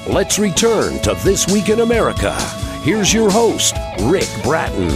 Let's return to This Week in America. Here's your host, Rick Bratton.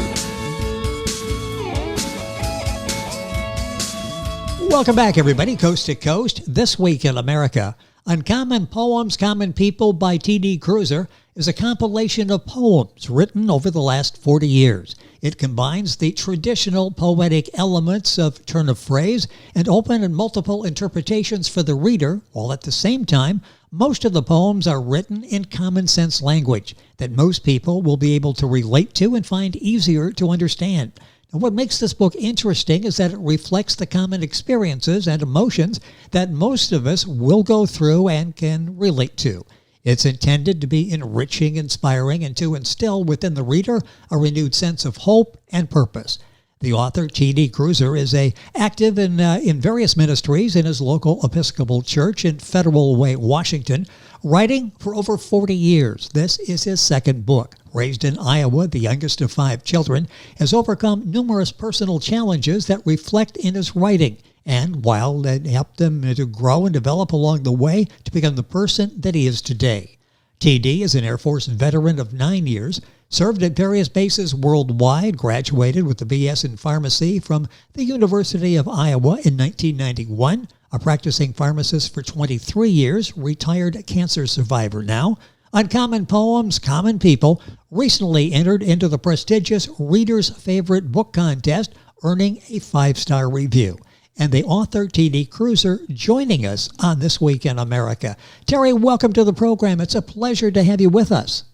Welcome back, everybody, coast to coast. This Week in America. Uncommon Poems, Common People by T.D. Kruser is a compilation of poems written over the last 40 years. It combines the traditional poetic elements of turn of phrase and open and multiple interpretations for the reader, while at the same time, most of the poems are written in common sense language that most people will be able to relate to and find easier to understand. Now, what makes this book interesting is that it reflects the common experiences and emotions that most of us will go through and can relate to. It's intended to be enriching, inspiring, and to instill within the reader a renewed sense of hope and purpose. The author, T.D. Kruser, is active in various ministries in his local Episcopal Church in Federal Way, Washington, writing for over 40 years. This is his second book. Raised in Iowa, the youngest of 5 children, has overcome numerous personal challenges that reflect in his writing, and while it helped him to grow and develop along the way to become the person that he is today. T.D. is an Air Force veteran of 9 years, served at various bases worldwide, graduated with a B.S. in pharmacy from the University of Iowa in 1991, a practicing pharmacist for 23 years, retired cancer survivor now. Uncommon Poems, Common People recently entered into the prestigious Reader's Favorite Book Contest, earning a 5-star review. And the author, T.D. Kruser, joining us on This Week in America. Terry, welcome to the program. It's a pleasure to have you with us.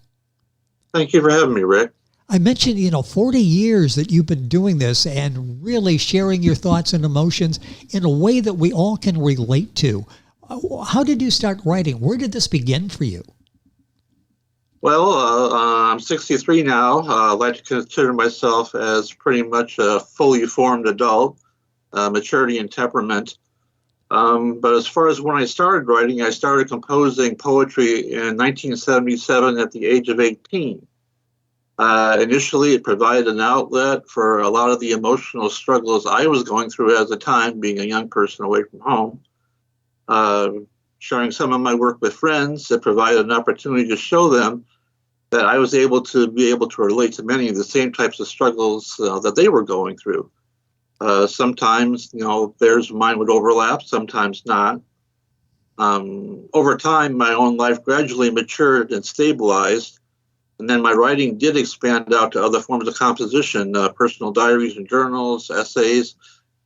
Thank you for having me, Rick. I mentioned, 40 years that you've been doing this and really sharing your thoughts and emotions in a way that we all can relate to. How did you start writing? Where did this begin for you? Well, I'm 63 now. I like to consider myself as pretty much a fully formed adult, maturity and temperament. But as far as when I started writing, I started composing poetry in 1977 at the age of 18. Initially, it provided an outlet for a lot of the emotional struggles I was going through at the time, being a young person away from home. Sharing some of my work with friends, it provided an opportunity to show them that I was able to relate to many of the same types of struggles that they were going through. Sometimes, theirs and mine would overlap, sometimes not. Over time, my own life gradually matured and stabilized, and then my writing did expand out to other forms of composition, personal diaries and journals, essays,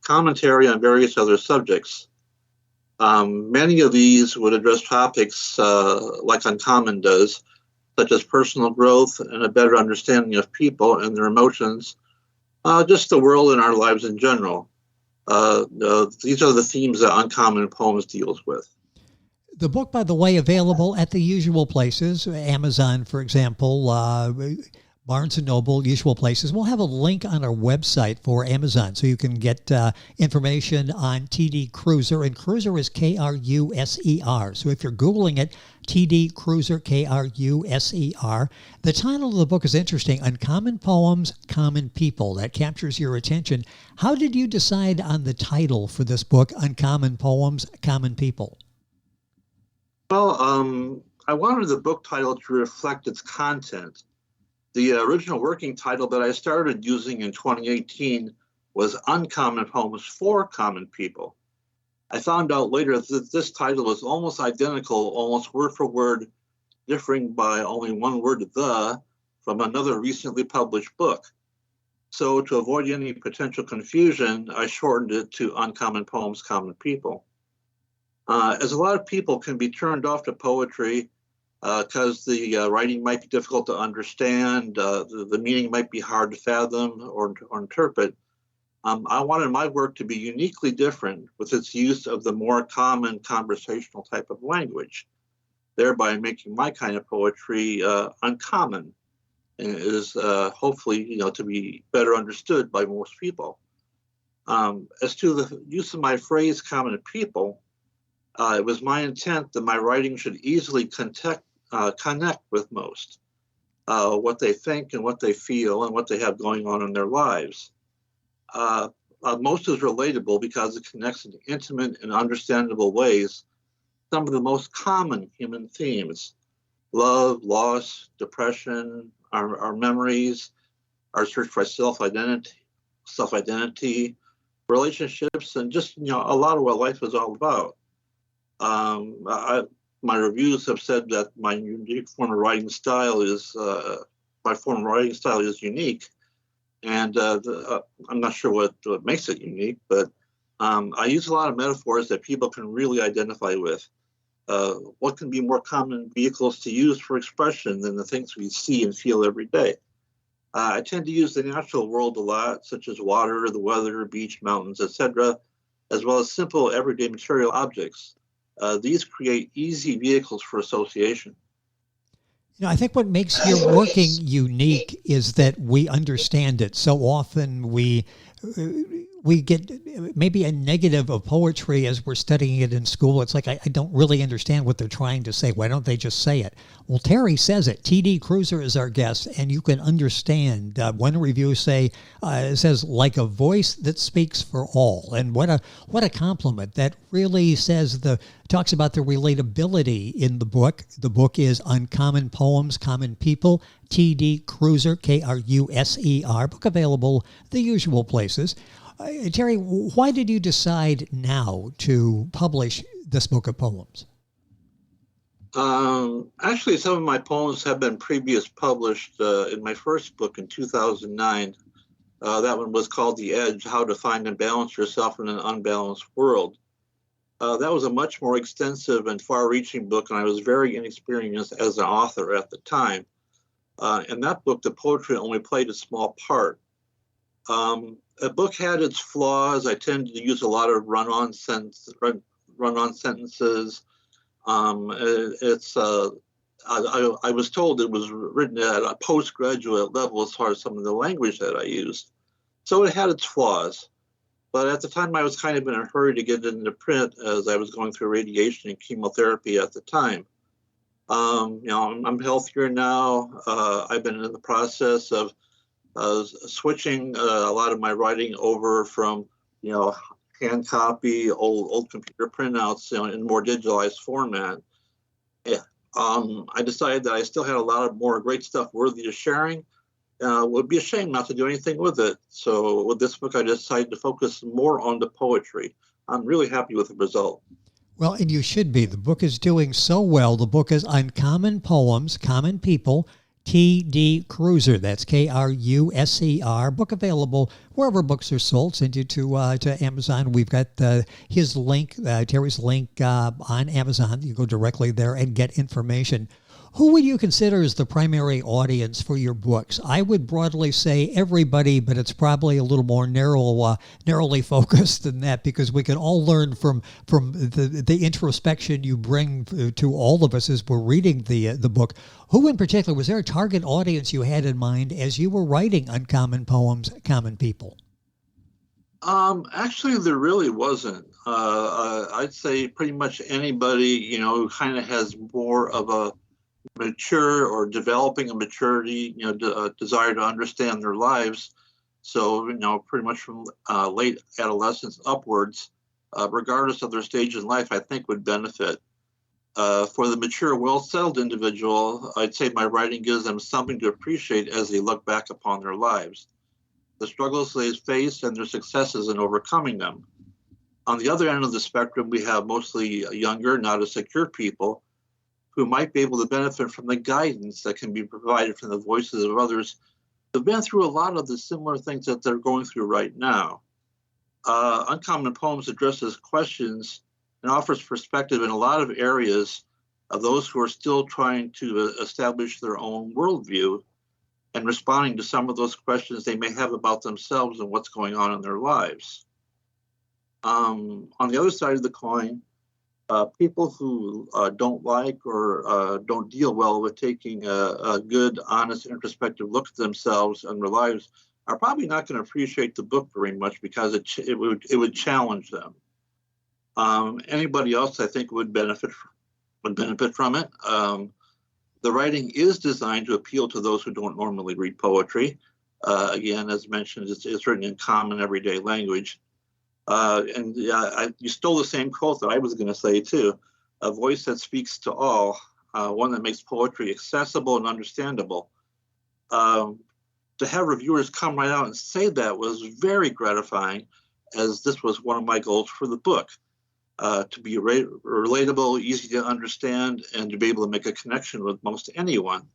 commentary on various other subjects. Many of these would address topics like Uncommon does, such as personal growth and a better understanding of people and their emotions, just the world and our lives in general. These are the themes that Uncommon Poems deals with. The book, by the way, available at the usual places, Amazon, for example, Barnes & Noble, usual places. We'll have a link on our website for Amazon so you can get information on T.D. Kruser, and Kruser is Kruser. So if you're Googling it, T.D. Kruser, Kruser. The title of the book is interesting, Uncommon Poems, Common People. That captures your attention. How did you decide on the title for this book, Uncommon Poems, Common People? Well, I wanted the book title to reflect its content. The original working title that I started using in 2018 was Uncommon Poems for Common People. I found out later that this title was almost identical, almost word for word, differing by only one word, the, from another recently published book. So to avoid any potential confusion, I shortened it to Uncommon Poems, Common People. As a lot of people can be turned off to poetry because the writing might be difficult to understand, the meaning might be hard to fathom or interpret. I wanted my work to be uniquely different with its use of the more common conversational type of language, thereby making my kind of poetry uncommon and is hopefully to be better understood by most people. As to the use of my phrase common people, it was my intent that my writing should easily connect with most, what they think and what they feel and what they have going on in their lives. Most is relatable because it connects in intimate and understandable ways some of the most common human themes. love, loss, depression, our memories, our search for self-identity, relationships, and just a lot of what life is all about. My reviews have said that my unique form of writing style is unique, and I'm not sure what makes it unique, but I use a lot of metaphors that people can really identify with. What can be more common vehicles to use for expression than the things we see and feel every day? I tend to use the natural world a lot, such as water, the weather, beach, mountains, etc., as well as simple everyday material objects. These create easy vehicles for association. I think what makes your working unique is that we understand it. So often we get maybe a negative of poetry as we're studying it in school. It's like, I don't really understand what they're trying to say. Why don't they just say it? Well, Terry says it. T.D. Kruser is our guest, and you can understand. One review says, like a voice that speaks for all. And what a compliment. That really talks about the relatability in the book. The book is Uncommon Poems, Common People, T.D. Kruser, Kruser. Book available the usual places. Terry, why did you decide now to publish this book of poems? Actually, some of my poems have been previously published in my first book in 2009. That one was called The Edge, How to Find and Balance Yourself in an Unbalanced World. That was a much more extensive and far-reaching book, and I was very inexperienced as an author at the time. In that book, the poetry only played a small part. The book had its flaws. I tended to use a lot of run-on sentences. I was told it was written at a postgraduate level as far as some of the language that I used. So it had its flaws. But at the time, I was kind of in a hurry to get it into print as I was going through radiation and chemotherapy at the time. I'm healthier now. I've been in the process of switching a lot of my writing over from, hand copy, old computer printouts, in more digitalized format. Yeah. I decided that I still had a lot of more great stuff worthy of sharing. It would be a shame not to do anything with it. So with this book, I decided to focus more on the poetry. I'm really happy with the result. Well, and you should be. The book is doing so well. The book is Uncommon Poems, Common People, T.D. Kruser. That's Kruser. Book available wherever books are sold. Send you to Amazon. We've got his link, Terry's link on Amazon. You go directly there and get information. Who would you consider as the primary audience for your books? I would broadly say everybody, but it's probably a little more narrowly focused than that, because we can all learn from the introspection you bring to all of us as we're reading the book. Who in particular, was there a target audience you had in mind as you were writing Uncommon Poems, Common People? Actually, there really wasn't. I'd say pretty much anybody, who kind of has more of a mature or developing a maturity, desire to understand their lives. So, pretty much from late adolescence upwards, regardless of their stage in life, I think would benefit. For the mature, well-settled individual, I'd say my writing gives them something to appreciate as they look back upon their lives, the struggles they face and their successes in overcoming them. On the other end of the spectrum, we have mostly younger, not as secure people who might be able to benefit from the guidance that can be provided from the voices of others who've been through a lot of the similar things that they're going through right now. Uncommon Poems addresses questions and offers perspective in a lot of areas of those who are still trying to establish their own worldview and responding to some of those questions they may have about themselves and what's going on in their lives. On the other side of the coin, people who don't like or don't deal well with taking a good, honest, introspective look at themselves and their lives are probably not going to appreciate the book very much, because it would challenge them. Anybody else, I think, would benefit from it. The writing is designed to appeal to those who don't normally read poetry. Again, as mentioned, it's written in common everyday language. You stole the same quote that I was going to say too. A voice that speaks to all. one that makes poetry accessible and understandable. To have reviewers come right out and say that was very gratifying, as this was one of my goals for the book, to be relatable, easy to understand, and to be able to make a connection with most anyone.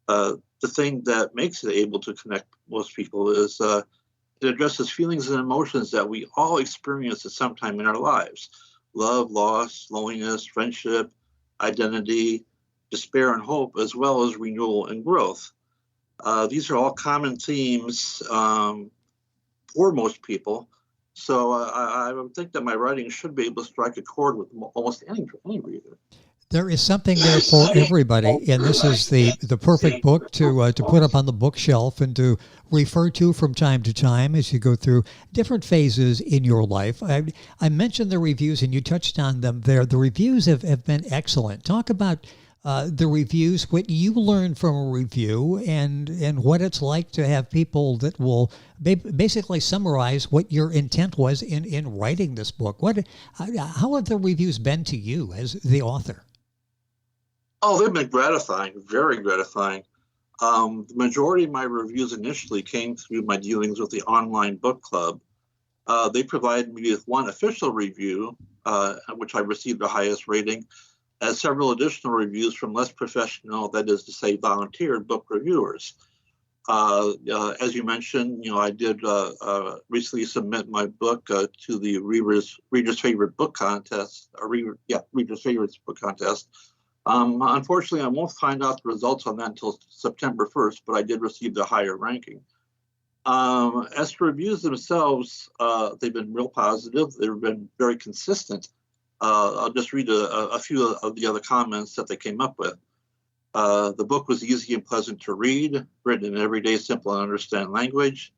The thing that makes it able to connect most people is it addresses feelings and emotions that we all experience at some time in our lives: love, loss, loneliness, friendship, identity, despair, and hope, as well as renewal and growth. These are all common themes for most people. So I would think that my writing should be able to strike a chord with almost any reader. There is something there for everybody, and this is the perfect book to put up on the bookshelf and to refer to from time to time as you go through different phases in your life. I mentioned the reviews, and you touched on them there. The reviews have been excellent. Talk about the reviews, what you learned from a review, and what it's like to have people that will basically summarize what your intent was in writing this book. How have the reviews been to you as the author? Oh, they've been gratifying, very gratifying. The majority of my reviews initially came through my dealings with the online book club. They provided me with one official review, which I received the highest rating, as several additional reviews from less professional, that is to say, volunteered book reviewers. As you mentioned, I did recently submit my book to the Reader's Favorite Book Contest, Reader's Favorites Book Contest. Unfortunately, I won't find out the results on that until September 1st, but I did receive the higher ranking. As for reviews themselves, they've been real positive. They've been very consistent. I'll just read a few of the other comments that they came up with. The book was easy and pleasant to read, written in everyday, simple, and understand language.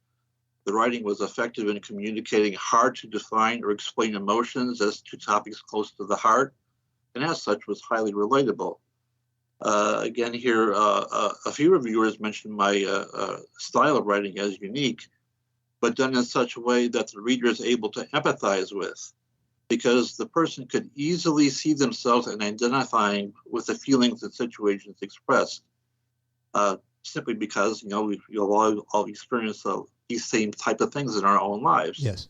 The writing was effective in communicating hard to define or explain emotions as to topics close to the heart, and as such was highly relatable. Again, here, a few reviewers mentioned my style of writing as unique, but done in such a way that the reader is able to empathize with, because the person could easily see themselves in identifying with the feelings and situations expressed, simply because, we've all experienced these same type of things in our own lives. Yes.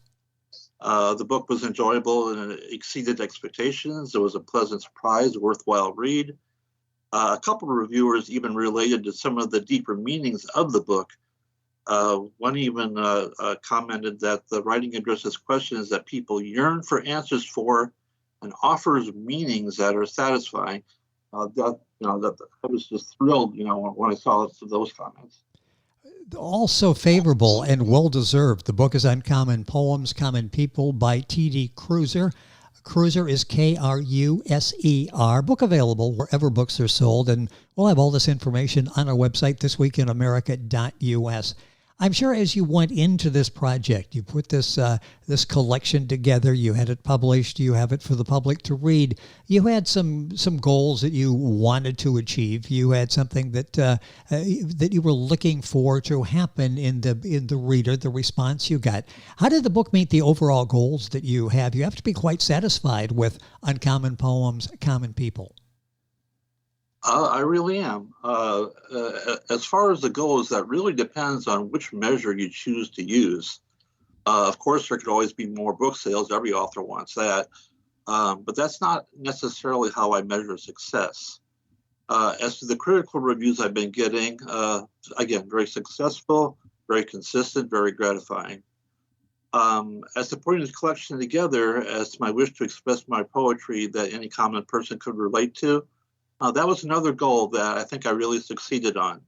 The book was enjoyable and it exceeded expectations. It was a pleasant surprise, worthwhile read. A couple of reviewers even related to some of the deeper meanings of the book. One even commented that the writing addresses questions that people yearn for answers for and offers meanings that are satisfying. I was just thrilled, when I saw those comments. Also favorable and well-deserved. The book is Uncommon Poems, Common People by T.D. Kruser. Kruser is Kruser. Book available wherever books are sold, and we'll have all this information on our website, thisweekinamerica.us. I'm sure as you went into this project, you put this collection together, you had it published, you have it for the public to read. You had some goals that you wanted to achieve. You had something that you were looking for to happen in the reader, the response you got. How did the book meet the overall goals that you have? You have to be quite satisfied with Uncommon Poems, Common People. I really am. As far as the goals, that really depends on which measure you choose to use. Of course, there could always be more book sales. Every author wants that. But that's not necessarily how I measure success. As to the critical reviews I've been getting, again, very successful, very consistent, very gratifying. As to putting this collection together, as to my wish to express my poetry that any common person could relate to, that was another goal that I think I really succeeded on.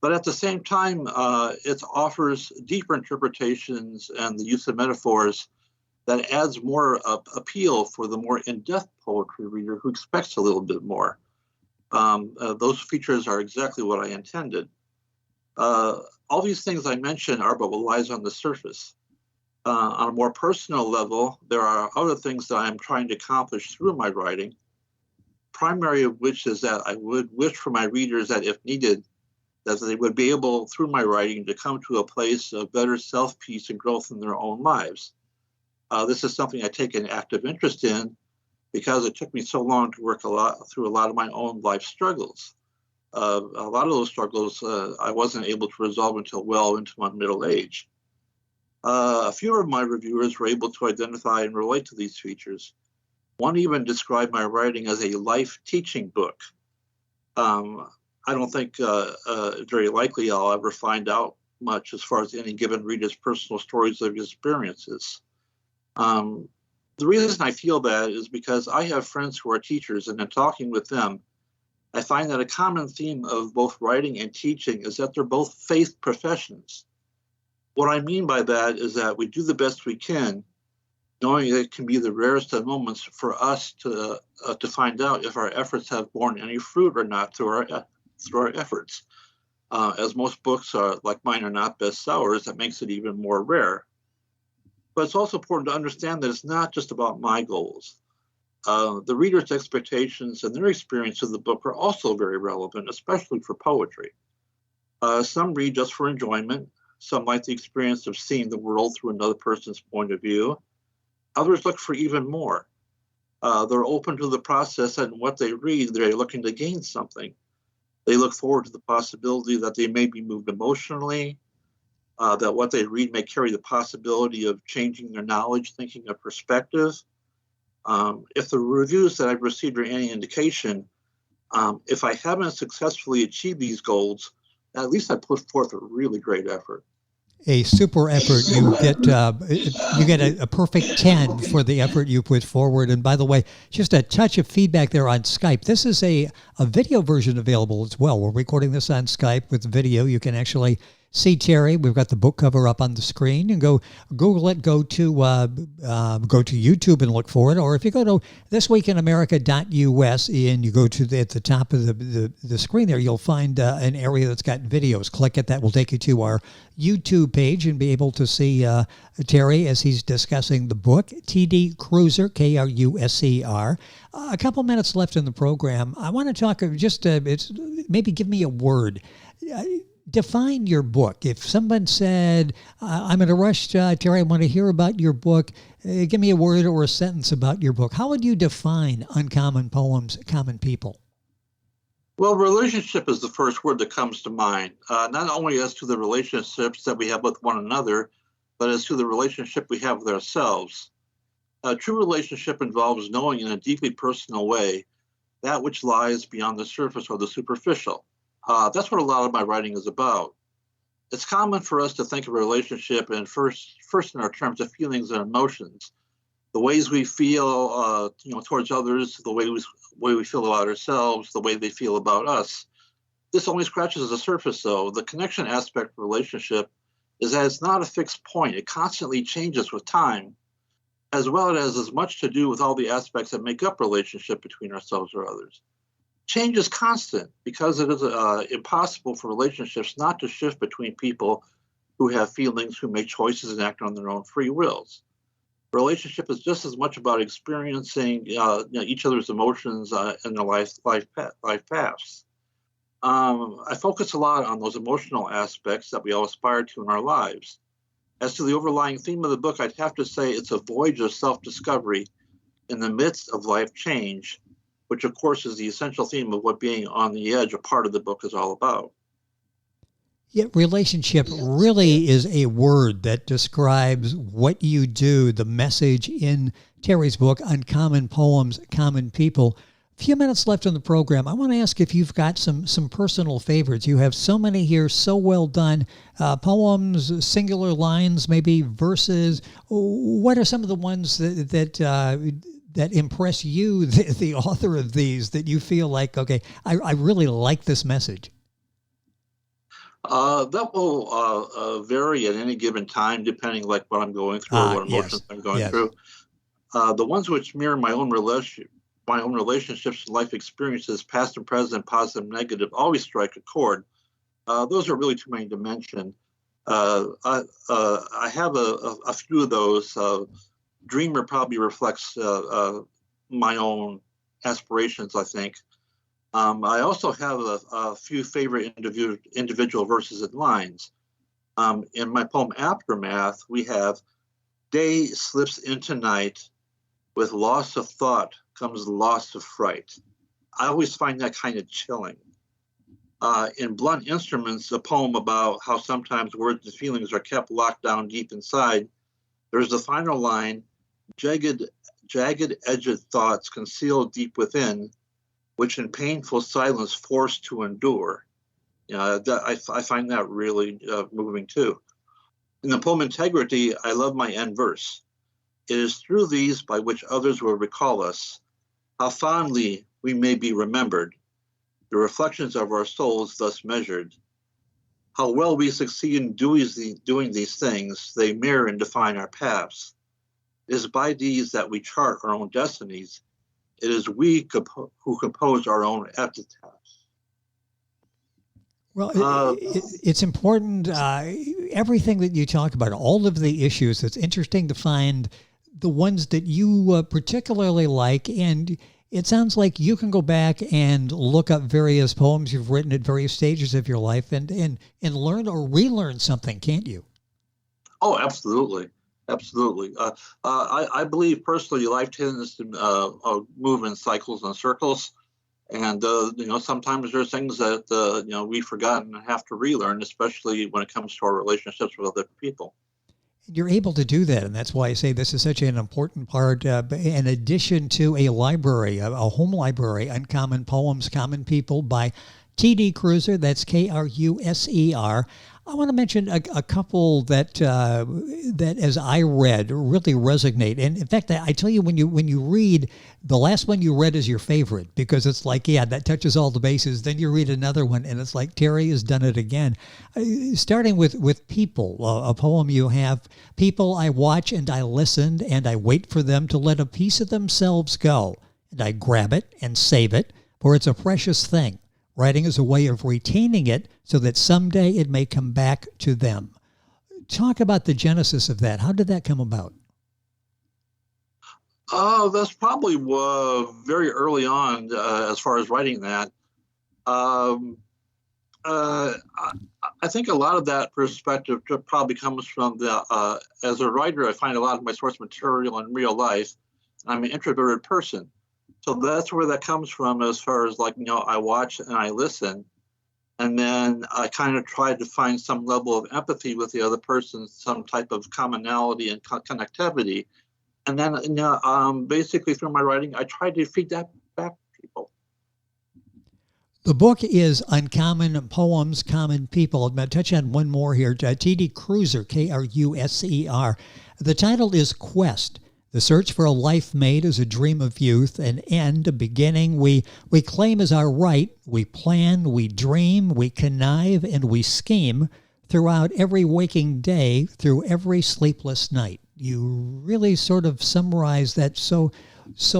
But at the same time, it offers deeper interpretations and the use of metaphors that adds more appeal for the more in-depth poetry reader who expects a little bit more. Those features are exactly what I intended. All these things I mentioned are but what lies on the surface. On a more personal level, there are other things that I'm trying to accomplish through my writing, primary of which is that I would wish for my readers that, if needed, that they would be able, through my writing, to come to a place of better self-peace and growth in their own lives. This is something I take an active interest in, because it took me so long to work through a lot of my own life struggles. A lot of those struggles I wasn't able to resolve until well into my middle age. A few of my reviewers were able to identify and relate to these features. One even described my writing as a life teaching book. I don't think very likely I'll ever find out much as far as any given reader's personal stories of experiences. The reason I feel that is because I have friends who are teachers, and in talking with them, I find that a common theme of both writing and teaching is that they're both faith professions. What I mean by that is that we do the best we can, knowing that it can be the rarest of moments for us to find out if our efforts have borne any fruit or not through our efforts. As most books like mine are not bestsellers, that makes it even more rare. But it's also important to understand that it's not just about my goals. The reader's expectations and their experience of the book are also very relevant, especially for poetry. Some read just for enjoyment. Some like the experience of seeing the world through another person's point of view. Others look for even more. They're open to the process, and what they read, they're looking to gain something. They look forward to the possibility that they may be moved emotionally, that what they read may carry the possibility of changing their knowledge, thinking, or perspective. If the reviews that I've received are any indication, if I haven't successfully achieved these goals, at least I put forth a really great effort. A super effort. You get a perfect 10 for the effort you put forward. And by the way, just a touch of feedback there on Skype. This is a video version available as well. We're recording this on Skype with video. You can actually see Terry. We've got the book cover up on the screen. You can go Google it, go to YouTube and look for it. Or if you go to thisweekinamerica.us and you go to at the top of the screen there, you'll find an area that's got videos. Click it. That will take you to our YouTube page and be able to see Terry as he's discussing the book, T.D. Kruser, Kruser. A couple minutes left in the program. I want to talk maybe give me a word. Define your book. If someone said, I'm in a rush, Terry, I want to hear about your book, give me a word or a sentence about your book. How would you define Uncommon Poems, Common People? Well, relationship is the first word that comes to mind, not only as to the relationships that we have with one another, but as to the relationship we have with ourselves. A true relationship involves knowing in a deeply personal way that which lies beyond the surface or the superficial. That's what a lot of my writing is about. It's common for us to think of a relationship in first in our terms of feelings and emotions, the ways we feel, towards others, the way we feel about ourselves, the way they feel about us. This only scratches the surface, though. The connection aspect of relationship is that it's not a fixed point. It constantly changes with time, as well as much to do with all the aspects that make up relationship between ourselves or others. Change is constant because it is impossible for relationships not to shift between people who have feelings, who make choices and act on their own free wills. Relationship is just as much about experiencing each other's emotions in their life paths. I focus a lot on those emotional aspects that we all aspire to in our lives. As to the overlying theme of the book, I'd have to say it's a voyage of self-discovery in the midst of life change, which of course is the essential theme of what being on the edge, a part of the book, is all about. Yet relationship really is a word that describes what you do, the message in Terry's book, Uncommon Poems, Common People. A few minutes left in the program. I want to ask if you've got some personal favorites. You have so many here, so well done. Poems, singular lines, maybe verses. What are some of the ones that impress you, the author of these, that you feel like, okay, I really like this message? That will vary at any given time, depending like what I'm going through or what emotions I'm going through. The ones which mirror my own relationships and life experiences, past and present, positive and negative, always strike a chord. Those are really too many to mention. I have a few of those. Dreamer probably reflects my own aspirations, I think. I also have a few favorite individual verses and lines. In my poem Aftermath, we have day slips into night with loss of thought comes the loss of fright. I always find that kind of chilling. In Blunt Instruments, a poem about how sometimes words and feelings are kept locked down deep inside, there's the final line, jagged edged thoughts concealed deep within, which in painful silence forced to endure. I find that really moving too. In the poem Integrity, I love my end verse. It is through these by which others will recall us, how fondly we may be remembered, the reflections of our souls thus measured. How well we succeed in doing these things, they mirror and define our paths. It is by these that we chart our own destinies. It is we who compose our own epitaphs. Well, it's important, everything that you talk about, all of the issues, it's interesting to find the ones that you particularly like, and it sounds like you can go back and look up various poems you've written at various stages of your life and learn or relearn something, can't you? Oh, absolutely. Absolutely. I believe personally life tends to move in cycles and circles. And, sometimes there's things that, we've forgotten and have to relearn, especially when it comes to our relationships with other people. You're able to do that, and that's why I say this is such an important part, in addition to a library, a home library, Uncommon Poems, Common People by T.D. Kruser, that's Kruser. I want to mention a couple that as I read really resonate. And in fact, I tell you, when you read, the last one you read is your favorite because it's like, yeah, that touches all the bases. Then you read another one and it's like, Terry has done it again. Starting with People, a poem you have. People I watch and I listen and I wait for them to let a piece of themselves go. And I grab it and save it, for it's a precious thing. Writing is a way of retaining it so that someday it may come back to them. Talk about the genesis of that. How did that come about? That's probably very early on as far as writing that. I think a lot of that perspective probably comes from as a writer, I find a lot of my source material in real life. I'm an introverted person. So that's where that comes from as far as I watch and I listen. And then I kind of try to find some level of empathy with the other person, some type of commonality and connectivity. And then, basically through my writing, I try to feed that back to people. The book is Uncommon Poems, Common People. I'm going to touch on one more here. T.D. Kruser, Kruser. The title is Quest. The search for a life made as a dream of youth, an end, a beginning, we claim as our right. We plan, we dream, we connive, and we scheme throughout every waking day, through every sleepless night. You really sort of summarize that so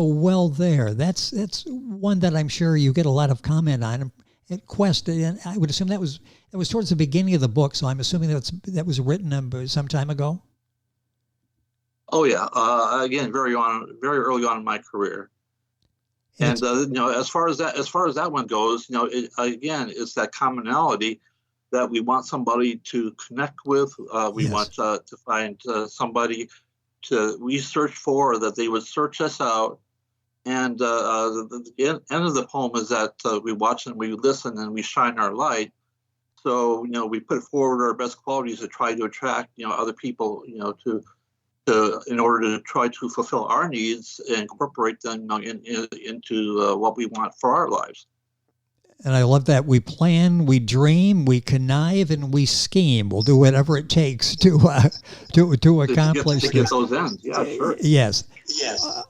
well there. That's one that I'm sure you get a lot of comment on. At Quest, and I would assume that was towards the beginning of the book, so I'm assuming that was written some time ago. Oh yeah, again, very early on in my career, and as far as that one goes, it's that commonality that we want somebody to connect with. We want to find somebody we search for, that they would search us out. And the end of the poem is that we watch and we listen and we shine our light. So we put forward our best qualities to try to attract other people in order to try to fulfill our needs and incorporate them into what we want for our lives. And I love that. We plan, we dream, we connive, and we scheme. We'll do whatever it takes to accomplish to get those ends. Yeah, sure. Yes.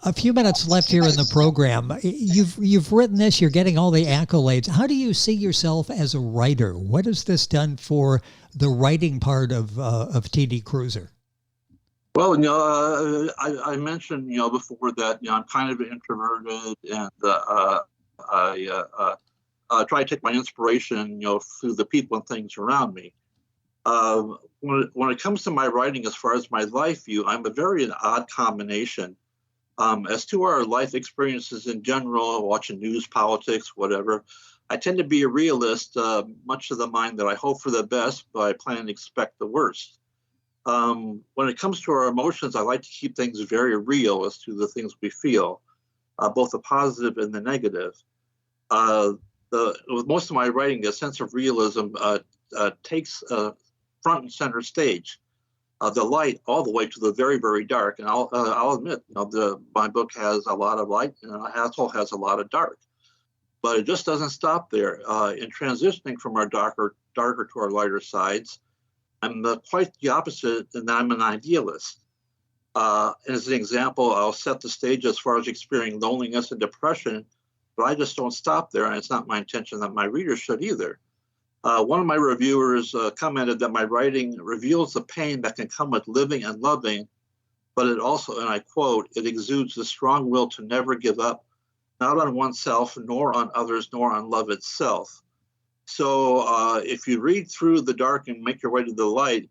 A few minutes left here in the program. You've written this. You're getting all the accolades. How do you see yourself as a writer? What has this done for the writing part of T.D. Kruser? Well, I mentioned before that I'm kind of introverted, and I try to take my inspiration through the people and things around me. When it comes to my writing, as far as my life view, I'm a very odd combination. As to our life experiences in general, watching news, politics, whatever, I tend to be a realist, much of the mind that I hope for the best, but I plan to expect the worst. When it comes to our emotions, I like to keep things very real as to the things we feel. both the positive and the negative. With most of my writing, the sense of realism takes front and center stage. The light all the way to the very, very dark. And I'll admit, my book has a lot of light and it also has a lot of dark. But it just doesn't stop there. In transitioning from our darker to our lighter sides, I'm quite the opposite, and I'm an idealist. As an example, I'll set the stage as far as experiencing loneliness and depression, but I just don't stop there, and it's not my intention that my readers should either. One of my reviewers commented that my writing reveals the pain that can come with living and loving, but it also, and I quote, it exudes the strong will to never give up, not on oneself, nor on others, nor on love itself. So if you read through the dark and make your way to the light,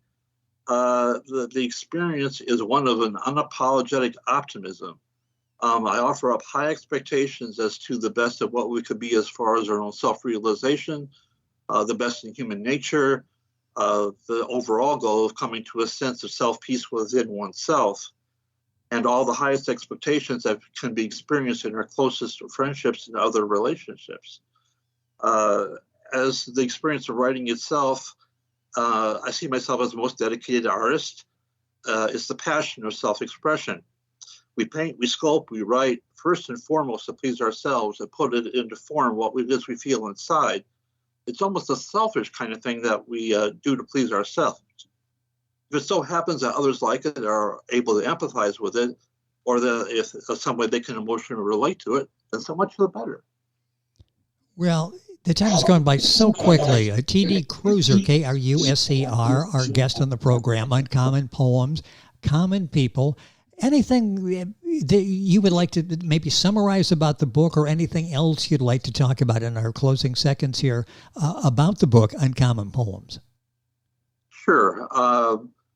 the experience is one of an unapologetic optimism. I offer up high expectations as to the best of what we could be as far as our own self-realization, the best in human nature, the overall goal of coming to a sense of self-peace within oneself, and all the highest expectations that can be experienced in our closest friendships and other relationships. As the experience of writing itself, I see myself as the most dedicated artist. It's the passion of self-expression. We paint, we sculpt, we write, first and foremost to please ourselves and put it into form what it is we feel inside. It's almost a selfish kind of thing that we do to please ourselves. If it so happens that others like it or are able to empathize with it, or if some way they can emotionally relate to it, then so much the better. Well, the time has gone by so quickly. T.D. Kruser, Kruser, our guest on the program, Uncommon Poems, Common People. Anything that you would like to maybe summarize about the book, or anything else you'd like to talk about in our closing seconds here about the book, Uncommon Poems? Sure.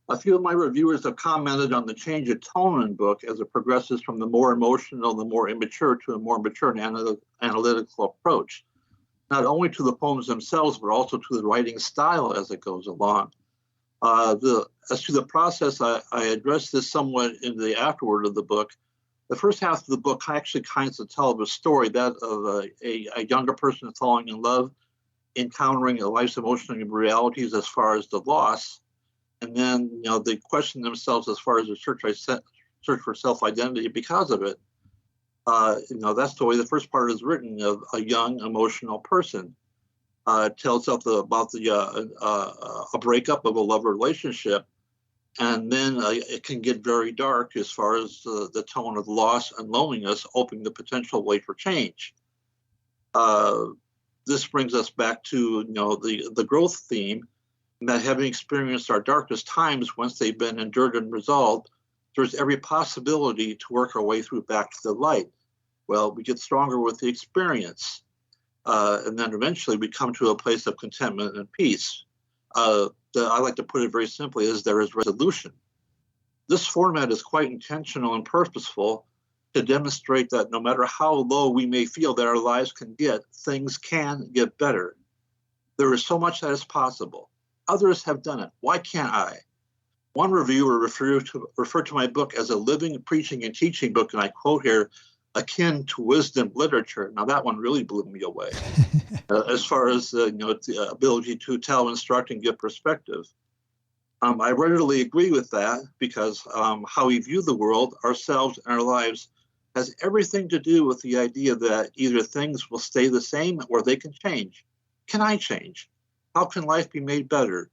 A few of my reviewers have commented on the change of tone in the book as it progresses from the more emotional, the more immature, to a more mature and analytical approach, not only to the poems themselves, but also to the writing style as it goes along. As to the process, I addressed this somewhat in the afterword of the book. The first half of the book actually kind of tells a story, that of a younger person falling in love, encountering life's emotional realities as far as the loss, and then they question themselves as far as the search for self-identity because of it. That's the way the first part is written, of a young emotional person. It tells about a breakup of a love relationship, and then it can get very dark as far as the tone of loss and loneliness, opening the potential way for change. This brings us back to the growth theme, that having experienced our darkest times, once they've been endured and resolved, there's every possibility to work our way through back to the light. Well, we get stronger with the experience. And then eventually we come to a place of contentment and peace. I like to put it very simply as there is resolution. This format is quite intentional and purposeful to demonstrate that no matter how low we may feel that our lives can get, things can get better. There is so much that is possible. Others have done it. Why can't I? One reviewer referred to my book as a living, preaching, and teaching book, and I quote here, akin to wisdom literature. Now that one really blew me away, as far as the ability to tell, instruct, and give perspective. I readily agree with that, because how we view the world, ourselves, and our lives has everything to do with the idea that either things will stay the same or they can change. Can I change? How can life be made better?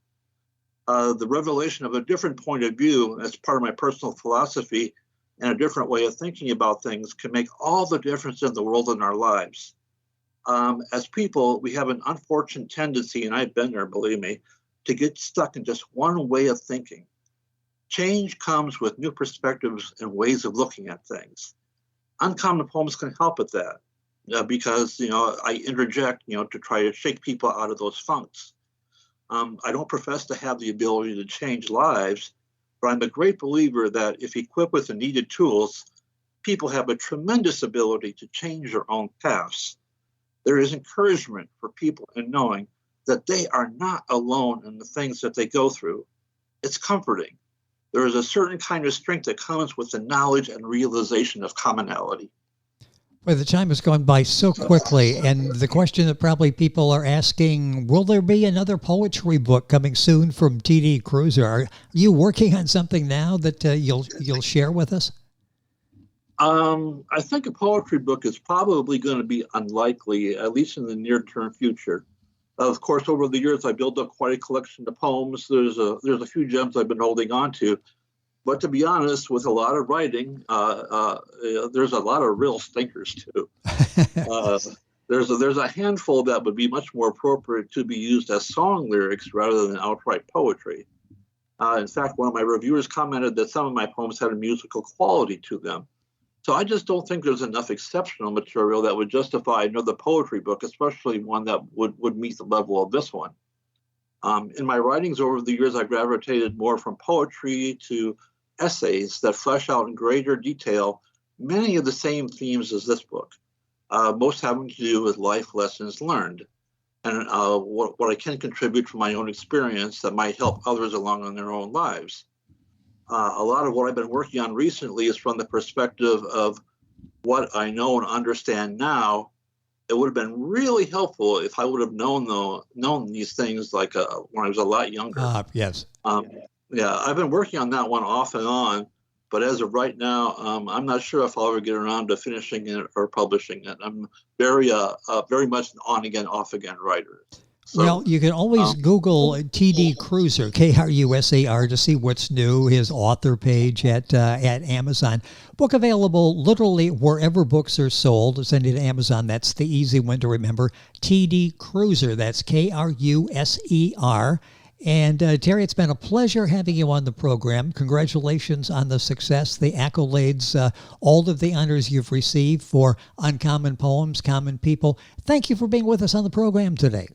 The revelation of a different point of view, as part of my personal philosophy, and a different way of thinking about things, can make all the difference in the world and our lives. As people, we have an unfortunate tendency, and I've been there, believe me, to get stuck in just one way of thinking. Change comes with new perspectives and ways of looking at things. Uncommon Poems can help with that, because I interject to try to shake people out of those funks. I don't profess to have the ability to change lives, but I'm a great believer that if equipped with the needed tools, people have a tremendous ability to change their own paths. There is encouragement for people in knowing that they are not alone in the things that they go through. It's comforting. There is a certain kind of strength that comes with the knowledge and realization of commonality. Well, the time has gone by so quickly, and the question that probably people are asking, will there be another poetry book coming soon from T.D. Kruser? Are you working on something now that you'll share with us? I think a poetry book is probably going to be unlikely, at least in the near-term future. Of course, over the years, I built up quite a collection of poems. There's a few gems I've been holding on to. But to be honest, with a lot of writing, there's a lot of real stinkers too. There's a handful that would be much more appropriate to be used as song lyrics rather than outright poetry. In fact, one of my reviewers commented that some of my poems had a musical quality to them. So I just don't think there's enough exceptional material that would justify another poetry book, especially one that would meet the level of this one. In my writings over the years, I gravitated more from poetry to essays that flesh out in greater detail many of the same themes as this book, most having to do with life lessons learned and what I can contribute from my own experience that might help others along in their own lives. A lot of what I've been working on recently is from the perspective of what I know and understand now. It would have been really helpful if I would have known these things like when I was a lot younger. Yes. Yeah, I've been working on that one off and on, but as of right now, I'm not sure if I'll ever get around to finishing it or publishing it. I'm very much an on again, off again writer. So, well, you can always Google T.D. Kruser, K-R-U-S-A-R, to see what's new, his author page at Amazon. Book available literally wherever books are sold. Send it to Amazon. That's the easy one to remember. T.D. Kruser, that's K-R-U-S-E-R. And Terry, it's been a pleasure having you on the program. Congratulations on the success, the accolades, all of the honors you've received for Uncommon Poems, Common People. Thank you for being with us on the program today.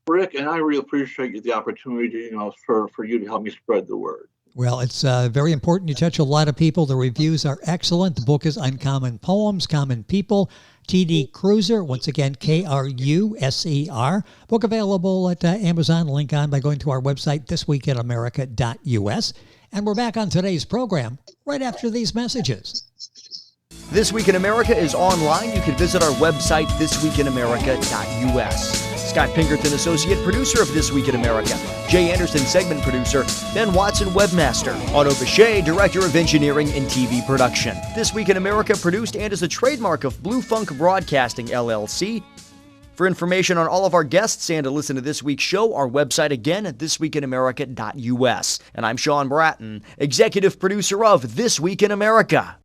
Rick, and I really appreciate the opportunity, for you to help me spread the word. Well, it's very important. You touch a lot of people. The reviews are excellent. The book is Uncommon Poems, Common People. T.D. Kruser, once again, K-R-U-S-E-R. Book available at Amazon. Link on by going to our website, thisweekinamerica.us. And we're back on today's program right after these messages. This Week in America is online. You can visit our website, thisweekinamerica.us. Scott Pinkerton, associate producer of This Week in America. Jay Anderson, segment producer. Ben Watson, webmaster. Otto Bechet, director of engineering and TV production. This Week in America produced and is a trademark of Blue Funk Broadcasting, LLC. For information on all of our guests and to listen to this week's show, our website again at thisweekinamerica.us. And I'm Sean Bratton, executive producer of This Week in America.